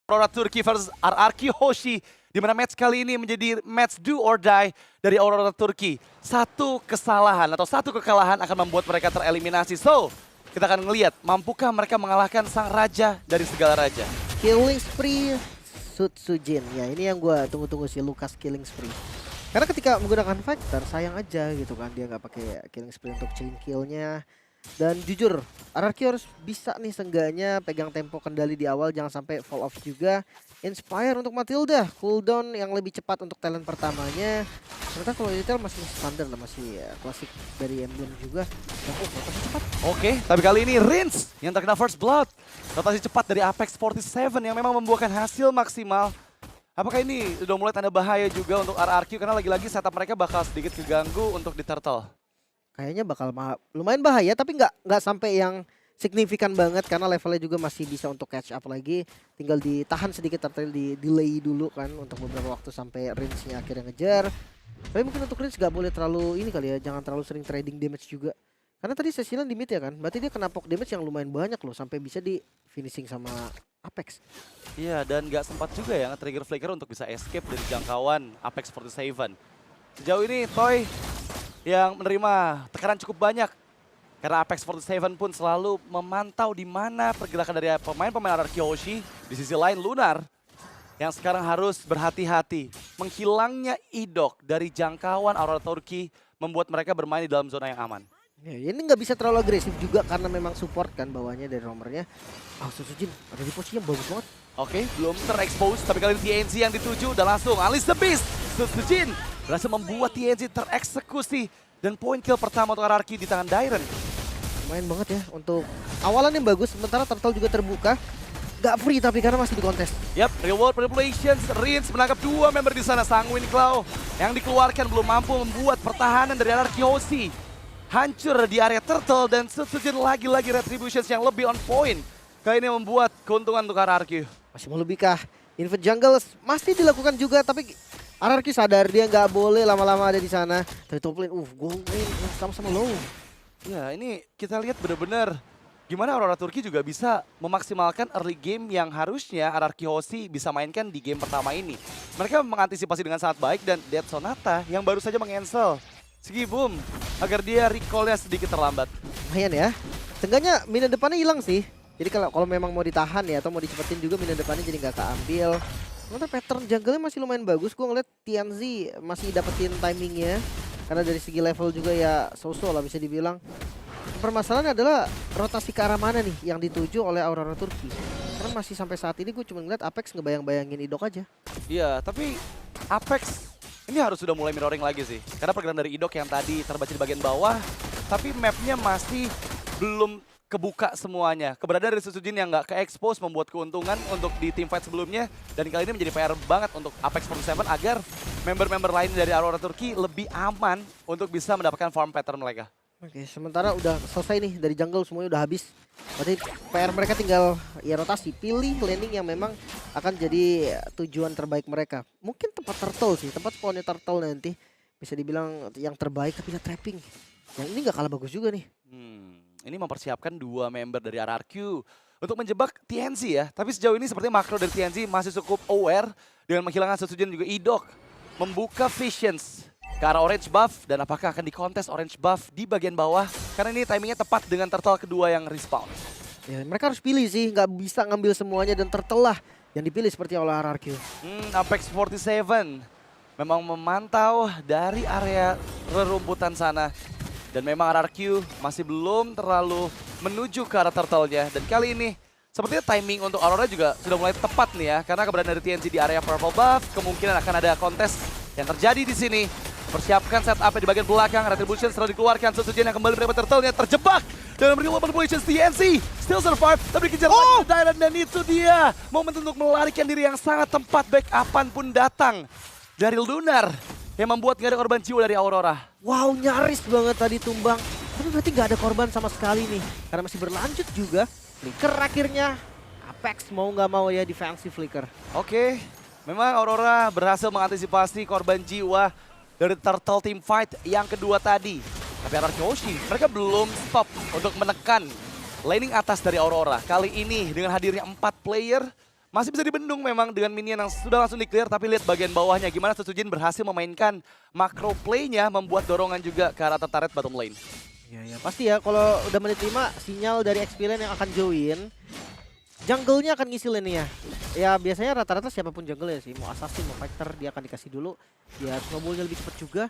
Aurora Turki versus RRQ Hoshi. Di mana match kali ini menjadi match do or die dari Aurora Turki. Satu kesalahan atau satu kekalahan akan membuat mereka tereliminasi. So, kita akan ngelihat mampukah mereka mengalahkan sang raja dari segala raja. Killing spree Sutsujin. Ya ini yang gue tunggu-tunggu sih, Lucas killing spree. Karena ketika menggunakan Factor sayang aja gitu kan, dia nggak pakai killing spree untuk chain killnya. Dan jujur, RRQ harus bisa nih seenggaknya pegang tempo kendali di awal, jangan sampai fall off juga. Inspire untuk Matilda, cooldown yang lebih cepat untuk talent pertamanya. Ternyata kalau detail masih standar lah, masih klasik dari Emblem juga. Dan rotasi cepat. Oke, tapi kali ini Rince yang terkena first blood. Rotasi cepat dari Apex 47 yang memang membuahkan hasil maksimal. Apakah ini udah mulai tanda bahaya juga untuk RRQ karena lagi-lagi setup mereka bakal sedikit keganggu untuk di turtle? Kayaknya bakal lumayan bahaya, tapi nggak sampai yang signifikan banget karena levelnya juga masih bisa untuk catch up lagi. Tinggal ditahan sedikit, turtle di delay dulu kan untuk beberapa waktu sampai range-nya akhirnya ngejar. Tapi mungkin untuk range nggak boleh terlalu ini kali ya, jangan terlalu sering trading damage juga. Karena tadi Cecilia di mid ya kan, berarti dia kena poke damage yang lumayan banyak loh sampai bisa di finishing sama Apex. Iya, dan nggak sempat juga ya nge-trigger Flicker untuk bisa escape dari jangkauan Apex 47. Sejauh ini Toy yang menerima tekanan cukup banyak. Karena Apex 47 pun selalu memantau di mana pergerakan dari pemain-pemain RRQ Hoshi. Di sisi lain Lunar yang sekarang harus berhati-hati. Menghilangnya Idok dari jangkauan Aurora Turki membuat mereka bermain di dalam zona yang aman. Ya, ini nggak bisa terlalu agresif juga karena memang support kan bawahnya dari romernya. Sutsujin ada di posisi yang bagus banget. Oke, belum terexpose, tapi kali ini TNC yang dituju dan langsung Unleash the Beast. Sutsujin berhasil membuat TNC tereksekusi. Dan poin kill pertama untuk RRQ di tangan Dairen. Lumayan banget ya untuk awalan yang bagus, sementara turtle juga terbuka. Gak free tapi karena masih di kontes. Yap, reward manipulations, Rince menangkap dua member di sana. Sanguine Claw yang dikeluarkan belum mampu membuat pertahanan dari RRQ Hoshi hancur di area turtle, dan Sutsujin lagi-lagi retributions yang lebih on point. Kali ini membuat keuntungan untuk RRQ. Masih mau lebih kah? Invade jungle masih dilakukan juga, tapi RRQ sadar dia nggak boleh lama-lama ada di sana. Tapi top lane, gold lane sama-sama low. Ya, ini kita lihat benar-benar gimana Aurora Turki juga bisa memaksimalkan early game yang harusnya RRQ Hoshi bisa mainkan di game pertama ini. Mereka mengantisipasi dengan sangat baik, dan Dead Sonata yang baru saja meng-cancel Sigi Boom agar dia recall-nya sedikit terlambat. Lumayan ya. Seenggaknya minion depannya hilang sih. Jadi kalau memang mau ditahan ya atau mau dicepetin juga minion depannya jadi nggak keambil. Sementara pattern jungle-nya masih lumayan bagus. Gue ngeliat Tianzi masih dapetin timingnya. Karena dari segi level juga ya so-so lah bisa dibilang. Permasalahannya adalah rotasi ke arah mana nih yang dituju oleh Aurora Turki. Karena masih sampai saat ini gue cuma ngeliat Apex ngebayang-bayangin Idok aja. Iya, tapi Apex ini harus sudah mulai mirroring lagi sih. Karena pergerakan dari Idok yang tadi terbaca di bagian bawah, tapi mapnya masih belum kebuka semuanya. Keberadaan dari Sutsujin yang nggak ke-expose membuat keuntungan untuk di teamfight sebelumnya. Dan kali ini menjadi PR banget untuk Apex 47 agar member-member lain dari Aurora Turki lebih aman untuk bisa mendapatkan farm pattern mereka. Oke, sementara udah selesai nih dari jungle, semuanya udah habis. Berarti PR mereka tinggal ya rotasi, pilih laning yang memang akan jadi tujuan terbaik mereka. Mungkin tempat turtle sih, tempat spawnnya turtle nanti bisa dibilang yang terbaik, tapi ada trapping. Yang ini nggak kalah bagus juga nih. Ini mempersiapkan dua member dari RRQ untuk menjebak TNC ya. Tapi sejauh ini sepertinya makro dari TNC masih cukup aware dengan menghilangkan Sutsujin juga Idok. Membuka visions ke arah orange buff, dan apakah akan dikontes orange buff di bagian bawah karena ini timingnya tepat dengan turtle kedua yang respawn. Ya, mereka harus pilih sih, nggak bisa ngambil semuanya dan turtle lah yang dipilih seperti oleh RRQ. Apex 47 memang memantau dari area rerumputan sana, dan memang RRQ masih belum terlalu menuju ke arah turtle-nya. Dan kali ini sepertinya timing untuk Aurora juga sudah mulai tepat nih ya, karena keberadaan dari TNC di area purple buff, kemungkinan akan ada kontes yang terjadi di sini. Persiapkan setup di bagian belakang, Retribution setelah dikeluarkan, Sutsujin yang kembali menerima turtle-nya terjebak dalam real manipulations. TNC still survive, tapi dikejar lagi Dairen, dan itu dia momen untuk melarikan diri yang sangat tepat. Backupan pun datang dari Lunar yang membuat nggak ada korban jiwa dari Aurora. Wow, nyaris banget tadi tumbang. Tapi berarti nggak ada korban sama sekali nih, karena masih berlanjut juga. Flicker akhirnya, Apex mau nggak mau ya defensive Flicker. Oke, memang Aurora berhasil mengantisipasi korban jiwa dari turtle team fight yang kedua tadi. Tapi RRQ Hoshi, mereka belum stop untuk menekan laning atas dari Aurora. Kali ini dengan hadirnya 4 player, masih bisa dibendung memang dengan minion yang sudah langsung di-clear, tapi lihat bagian bawahnya gimana Sutsujin berhasil memainkan macro play-nya, membuat dorongan juga ke arah turret bottom lane. Ya pasti ya, kalau udah menit 5 sinyal dari XP Lane yang akan join. Jungle-nya akan ngisi lane-nya. Ya biasanya rata-rata siapapun jungle ya sih, mau assassin, mau fighter dia akan dikasih dulu. Ya snowball-nya lebih cepat juga.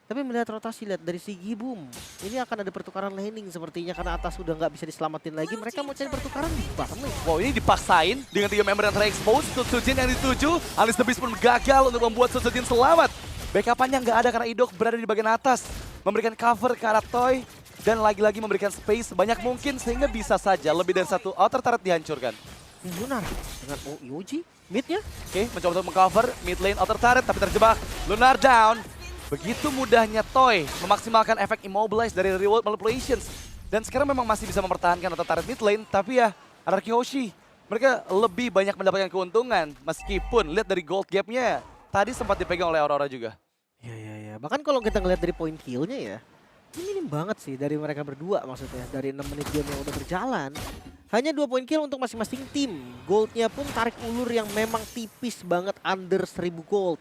Tapi melihat rotasi, lihat dari segi boom, ini akan ada pertukaran laning sepertinya karena atas sudah nggak bisa diselamatin lagi. Mereka mau cari pertukaran di bottom lane. Wow, ini dipaksain dengan 3 member yang ter-expose. Sutsujin yang dituju, Alice the Beast pun gagal untuk membuat Sutsujin selamat. Backup-nya nggak ada karena Idok berada di bagian atas, memberikan cover ke arah Toy. Dan lagi-lagi memberikan space sebanyak mungkin sehingga bisa saja lebih dari satu outer turret dihancurkan. Lunar dengan Yoji mid-nya. Oke, mencoba untuk mengcover mid lane outer turret tapi terjebak. Lunar down. Begitu mudahnya Toy memaksimalkan efek immobilize dari reward manipulations. Dan sekarang memang masih bisa mempertahankan outer turret mid lane, tapi ya Anarchy Hoshi mereka lebih banyak mendapatkan keuntungan meskipun lihat dari gold gap-nya tadi sempat dipegang oleh Aurora juga. Ya. Bahkan kalau kita ngelihat dari point kill-nya ya, ini minim banget sih dari mereka berdua maksudnya. Dari 6 menit game yang udah berjalan. Hanya 2 point kill untuk masing-masing tim. Goldnya pun tarik ulur yang memang tipis banget under 1000 gold.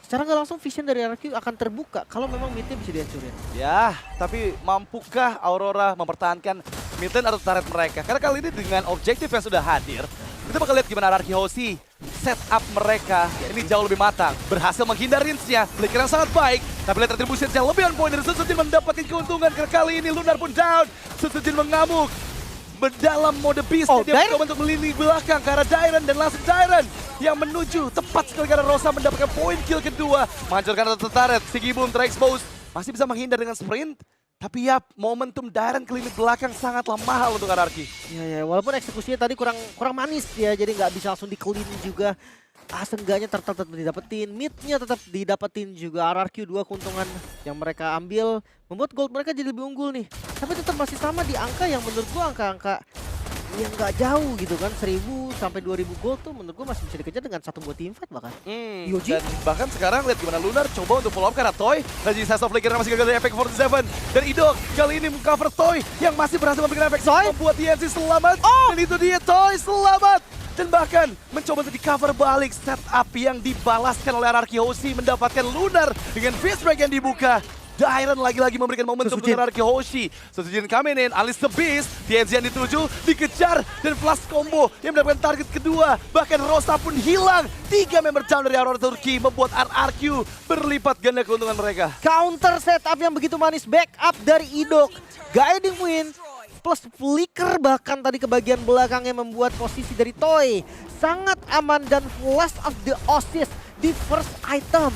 Secara nggak langsung vision dari RQ akan terbuka kalau memang midnya bisa dihancurin. Ya, tapi mampukah Aurora mempertahankan mid lane atau turret mereka? Karena kali ini dengan objektif yang sudah hadir, kita bakal lihat gimana Anarchy Hoshi setup mereka ini jauh lebih matang. Berhasil menghindar range-nya, flicker yang sangat baik. Tapi lihat retribution yang lebih on point dari Sutsujin mendapatkan keuntungan. Kali ini Lunar pun down. Sutsujin mengamuk. Dalam mode beast, dia mencoba untuk melindungi belakang ke arah Dairon dan langsung Dairon yang menuju tepat sekali karena Rosa mendapatkan point kill kedua. Menghancurkan turret, Sigi Boom ter-expose. Masih bisa menghindar dengan sprint. Tapi ya, momentum Dairon ke lini belakang sangatlah mahal untuk Anarchy. Ya, walaupun eksekusinya tadi kurang manis ya, jadi nggak bisa langsung di-clean juga. Seenggaknya tetap didapetin, midnya tetap didapetin juga. RRQ 2 keuntungan yang mereka ambil membuat gold mereka jadi lebih unggul nih. Tapi tetap masih sama di angka yang menurut gua angka-angka yang nggak jauh gitu kan. 1000 sampai 2000 gold tuh menurut gua masih bisa dikejar dengan satu buat teamfight bahkan. Yoji. Dan bahkan sekarang lihat gimana Lunar coba untuk follow up karena Toy. Lagi Sasa Flicker masih gagal dari efek 47. Dan Idok kali ini mengcover Toy yang masih berhasil memberikan efek membuat TNC selamat. Dan itu dia Toy selamat. Dan bahkan mencoba untuk di-cover balik setup yang dibalaskan oleh Anarchy Hoshi mendapatkan Lunar dengan fist break yang dibuka. Dairon lagi-lagi memberikan momentum untuk Anarchy Hoshi. Sutsujin coming in, Alice the Beast, TNC yang dituju, dikejar, dan flash combo yang mendapatkan target kedua. Bahkan Rosa pun hilang. 3 member down dari Aurora Turki membuat RRQ berlipat ganda keuntungan mereka. Counter setup yang begitu manis, backup dari Idok, guiding win, plus flicker bahkan tadi ke bagian belakangnya membuat posisi dari Toy sangat aman dan flash of the assist di first item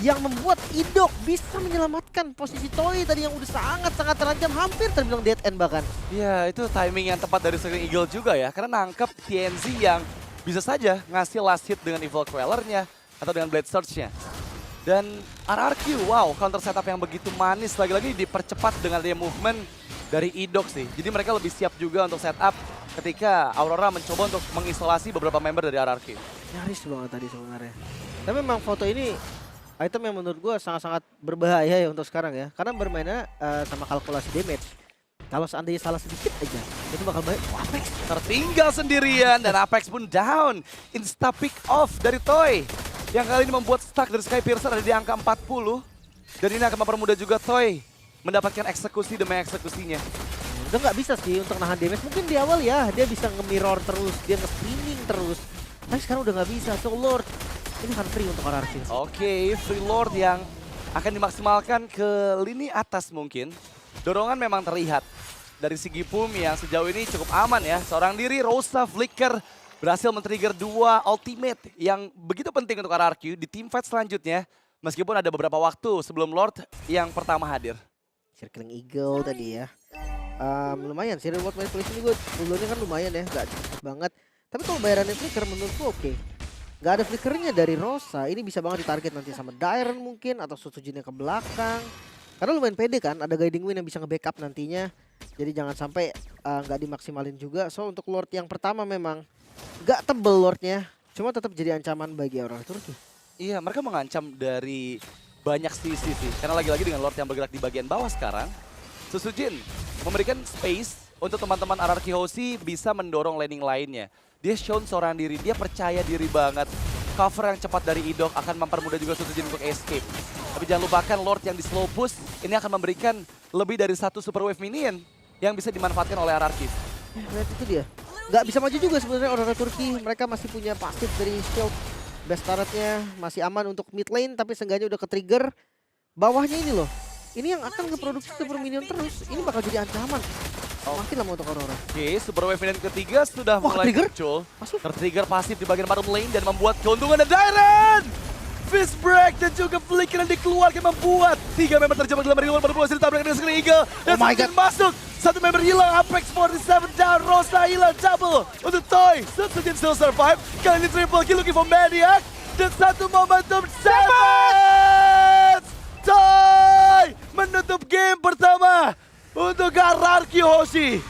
yang membuat Idok bisa menyelamatkan posisi Toy tadi yang udah sangat-sangat terancam, hampir terbilang dead end bahkan. Ya, itu timing yang tepat dari Sterling Eagle juga ya, karena nangkep TNC yang bisa saja ngasih last hit dengan Evil Queller-nya atau dengan Blade Surge-nya. Dan RRQ, wow, counter setup yang begitu manis, lagi-lagi dipercepat dengan dia movement dari Idok sih. Jadi mereka lebih siap juga untuk setup ketika Aurora mencoba untuk mengisolasi beberapa member dari RRQ. Nyaris banget tadi sebenarnya. Tapi memang foto ini item yang menurut gue sangat-sangat berbahaya ya untuk sekarang ya. Karena bermainnya sama kalkulasi damage. Kalau seandainya salah sedikit aja, itu bakal baik. Apex tertinggal sendirian dan Apex pun down. Insta pick off dari Toy. Yang kali ini membuat stack dari Skypiercer ada di angka 40. Dan ini akan mempermudah juga Toy mendapatkan eksekusi demi eksekusinya. Udah nggak bisa sih untuk nahan damage. Mungkin di awal ya dia bisa nge-mirror terus, dia nge-spinning terus. Tapi sekarang udah nggak bisa. So Lord, ini akan free untuk RRQ. Oke, Free Lord yang akan dimaksimalkan ke lini atas mungkin. Dorongan memang terlihat dari segi Pum yang sejauh ini cukup aman ya. Seorang diri Rosa Flicker berhasil men-trigger 2 ultimate yang begitu penting untuk RRQ di teamfight selanjutnya. Meskipun ada beberapa waktu sebelum Lord yang pertama hadir. Circling Eagle tadi ya. Lumayan sih reward manipulation ini gue dulunya kan lumayan ya, gak cepet banget. Tapi kalau bayarannya flicker menurut gue oke. Gak ada flickernya dari Rosa, ini bisa banget ditarget nanti sama Dairon mungkin atau Sutsujinnya ke belakang. Karena lumayan pede kan, ada guiding win yang bisa nge-backup nantinya. Jadi jangan sampai gak dimaksimalin juga. So untuk Lord yang pertama memang gak tebel Lordnya, cuma tetap jadi ancaman bagi orang Turki. Iya, mereka mengancam dari banyak sisi sih. Karena lagi-lagi dengan Lord yang bergerak di bagian bawah sekarang, Sutsujin memberikan space untuk teman-teman RRQ Hoshi bisa mendorong laning lainnya. Dia shown seorang diri, dia percaya diri banget. Cover yang cepat dari Idok akan mempermudah juga Sutsujin untuk escape. Tapi jangan lupakan Lord yang di slow push ini akan memberikan lebih dari satu super wave minion yang bisa dimanfaatkan oleh RRQ. Lihat itu dia. Nggak bisa maju juga sebenarnya Aurora Turki. Mereka masih punya pasif dari shield. Best turretnya masih aman untuk mid lane, tapi seenggaknya udah ke-trigger. Bawahnya ini loh. Ini yang akan ngeproduksi super minion terus. Ini bakal jadi ancaman. Makin lama untuk Aurora. Oke, super wave minion ketiga sudah Wah, mulai trigger? muncul. Pasif. Tertrigger pasif di bagian bottom lane dan membuat keuntungan dan Dairen! Fist break dan juga flicker yang dikeluarkan membuat 3 member terjebak dalam ringan baru berhasil ditabrak dengan Scream Eagle. Dan Oh my Sutsujin masuk. 1 member hilang, Apex 47 down, Rosa hilang, double untuk Toy. Sutsujin still survive. Kali ini triple kill looking for Maniac. Dan satu momentum 7! Toy menutup game pertama untuk RRQ Hoshi.